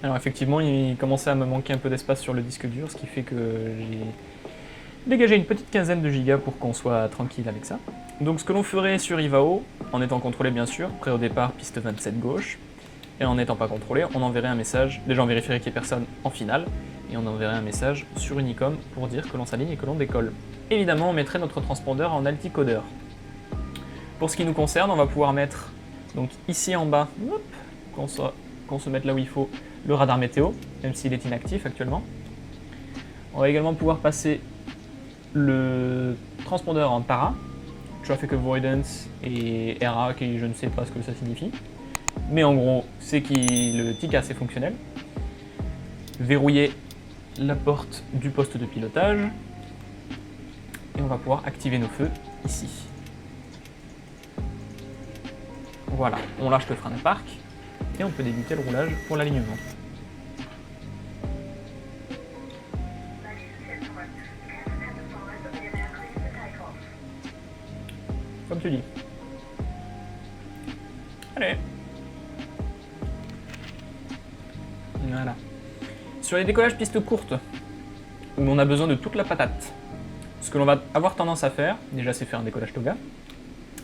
Alors effectivement, il commençait à me manquer un peu d'espace sur le disque dur, ce qui fait que j'ai dégagé une petite quinzaine de gigas pour qu'on soit tranquille avec ça. Donc ce que l'on ferait sur Ivao, en étant contrôlé bien sûr, prêt au départ, piste 27 gauche, et en n'étant pas contrôlé, on enverrait un message, déjà on vérifierait qu'il n'y ait personne en finale, et on enverrait un message sur Unicom pour dire que l'on s'aligne et que l'on décolle. Évidemment, on mettrait notre transpondeur en alticodeur. Pour ce qui nous concerne, on va pouvoir mettre, donc ici en bas, qu'on se mette là où il faut, le radar météo, même s'il est inactif actuellement. On va également pouvoir passer le transpondeur en para, Traffic Avoidance et RA, qui je ne sais pas ce que ça signifie. Mais en gros, c'est que le TICAS est fonctionnel. Verrouiller la porte du poste de pilotage. Et on va pouvoir activer nos feux ici. Voilà, on lâche le frein de parc et on peut débuter le roulage pour l'alignement. Comme tu dis. Allez. Voilà. Sur les décollages pistes courtes, où on a besoin de toute la patate, ce que l'on va avoir tendance à faire, déjà c'est faire un décollage toga,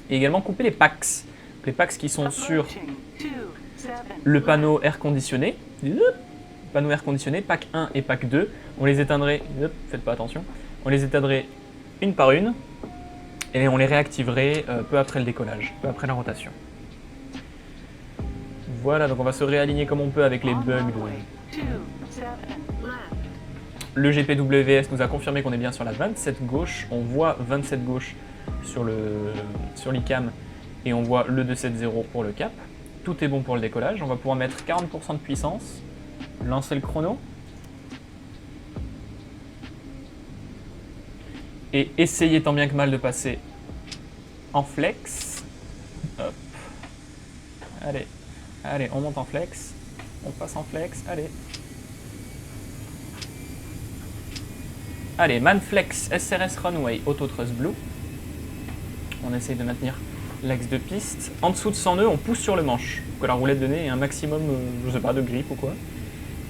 et également couper les packs. Les packs qui sont sur le panneau air conditionné, pack 1 et pack 2, on les éteindrait, faites pas attention, on les éteindrait une par une, et on les réactiverait peu après le décollage, peu après la rotation. Voilà, donc on va se réaligner comme on peut avec les bugs. Le GPWS nous a confirmé qu'on est bien sur la 27 gauche, on voit 27 gauche sur l'ICAM et on voit le 270 pour le cap. Tout est bon pour le décollage, on va pouvoir mettre 40% de puissance, lancer le chrono et essayer tant bien que mal de passer en flex. Hop. Allez, allez, on monte en flex, on passe en flex, allez. Allez, Manflex SRS Runway Auto Thrust Blue. On essaye de maintenir l'axe de piste. En dessous de 100 nœuds, on pousse sur le manche pour que la roulette de nez ait un maximum, je sais pas, de grip ou quoi.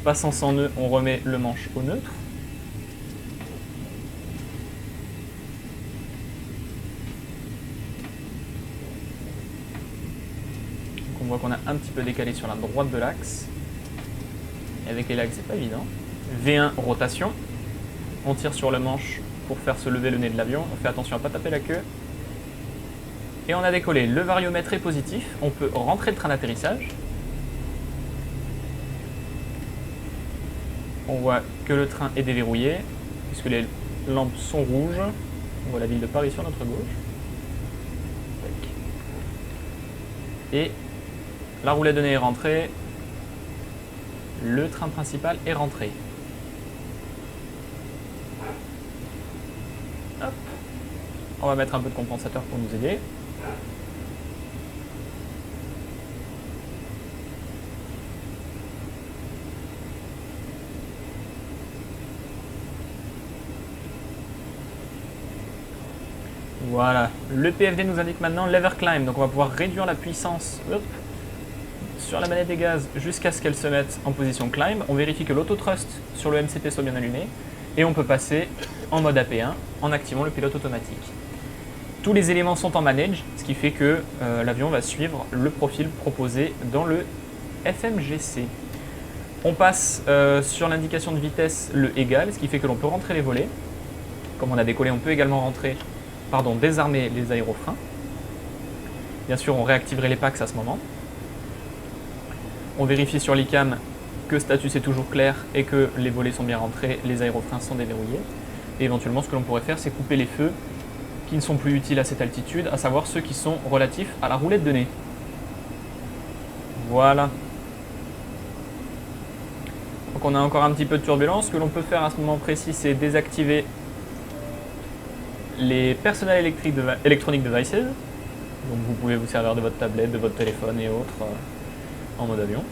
Passant 100 nœuds, on remet le manche au neutre. Donc on voit qu'on a un petit peu décalé sur la droite de l'axe. Et avec les lags, c'est pas évident. V1 rotation. On tire sur le manche pour faire se lever le nez de l'avion. On fait attention à ne pas taper la queue. Et on a décollé. Le variomètre est positif. On peut rentrer le train d'atterrissage. On voit que le train est déverrouillé, puisque les lampes sont rouges. On voit la ville de Paris sur notre gauche. Et la roulette de nez est rentrée. Le train principal est rentré. Hop. On va mettre un peu de compensateur pour nous aider. Voilà, le PFD nous indique maintenant lever climb, donc on va pouvoir réduire la puissance sur la manette des gaz jusqu'à ce qu'elle se mette en position climb. On vérifie que l'auto-thrust sur le MCP soit bien allumé et on peut passer en mode AP1 en activant le pilote automatique. Tous les éléments sont en manage, ce qui fait que l'avion va suivre le profil proposé dans le FMGC. On passe sur l'indication de vitesse le égal, ce qui fait que l'on peut rentrer les volets. Comme on a décollé, on peut également désarmer les aérofreins. Bien sûr, on réactiverait les packs à ce moment. On vérifie sur l'ICAM que status est toujours clair et que les volets sont bien rentrés, les aérofreins sont déverrouillés. Et éventuellement, ce que l'on pourrait faire, c'est couper les feux qui ne sont plus utiles à cette altitude, à savoir ceux qui sont relatifs à la roulette de nez. Voilà. Donc on a encore un petit peu de turbulence. Ce que l'on peut faire à ce moment précis, c'est désactiver les personnel electronic devices. Donc vous pouvez vous servir de votre tablette, de votre téléphone et autres en mode avion.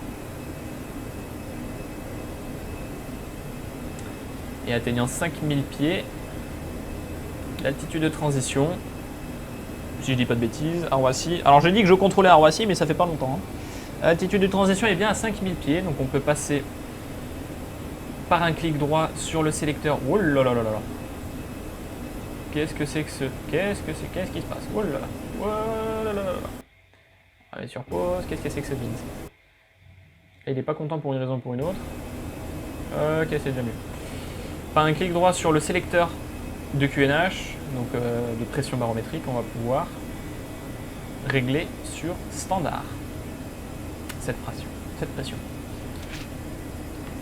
Et atteignant 5000 pieds, l'altitude de transition, si je dis pas de bêtises, à Roissy. Alors je dis que je contrôlais à Roissy, mais ça fait pas longtemps. L'altitude de transition est bien à 5000 pieds, donc on peut passer par un clic droit sur le sélecteur. Oh là là là là là. Qu'est-ce que c'est que ce... Qu'est-ce qui se passe? Oh là là. Oh là là là là. Allez, sur pause. Qu'est-ce que c'est que ce beans? Et il est pas content pour une raison ou pour une autre. Ok, c'est déjà mieux. Par un clic droit sur le sélecteur de QNH, donc de pression barométrique, on va pouvoir régler sur standard cette pression.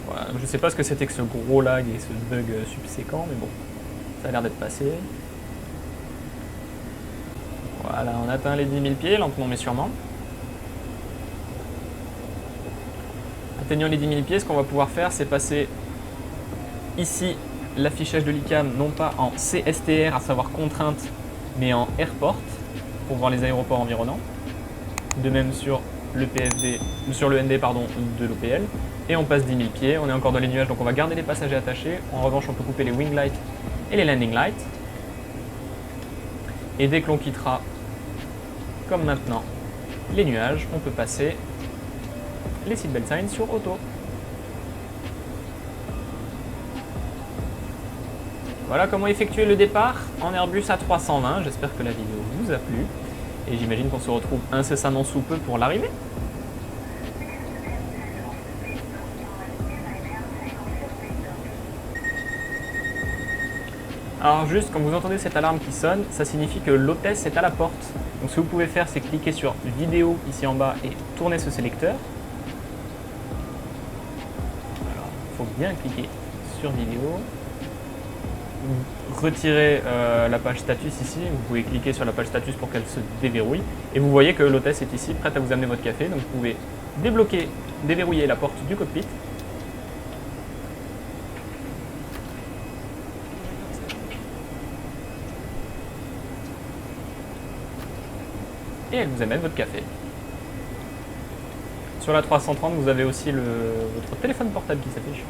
Voilà, je ne sais pas ce que c'était que ce gros lag et ce bug subséquent, mais bon, ça a l'air d'être passé. Voilà, on atteint les 10 000 pieds, lentement mais sûrement. Atteignant les 10 000 pieds, ce qu'on va pouvoir faire, c'est passer ici l'affichage de l'ICAM, non pas en CSTR, à savoir contrainte, mais en airport, pour voir les aéroports environnants. De même sur le PFD, sur le ND pardon, de l'OPL. Et on passe 10 000 pieds, on est encore dans les nuages, donc on va garder les passagers attachés. En revanche, on peut couper les wing lights et les landing lights. Et dès que l'on quittera, comme maintenant, les nuages, on peut passer les seatbelt signs sur auto. Voilà comment effectuer le départ en Airbus A320. J'espère que la vidéo vous a plu. Et j'imagine qu'on se retrouve incessamment sous peu pour l'arrivée. Alors juste, quand vous entendez cette alarme qui sonne, ça signifie que l'hôtesse est à la porte. Donc ce que vous pouvez faire, c'est cliquer sur vidéo ici en bas et tourner ce sélecteur. Alors, il faut bien cliquer sur vidéo. Retirez la page status ici, vous pouvez cliquer sur la page status pour qu'elle se déverrouille. Et vous voyez que l'hôtesse est ici, prête à vous amener votre café. Donc vous pouvez débloquer, déverrouiller la porte du cockpit. Et elle vous amène votre café. Sur la 330, vous avez aussi votre téléphone portable qui s'affiche.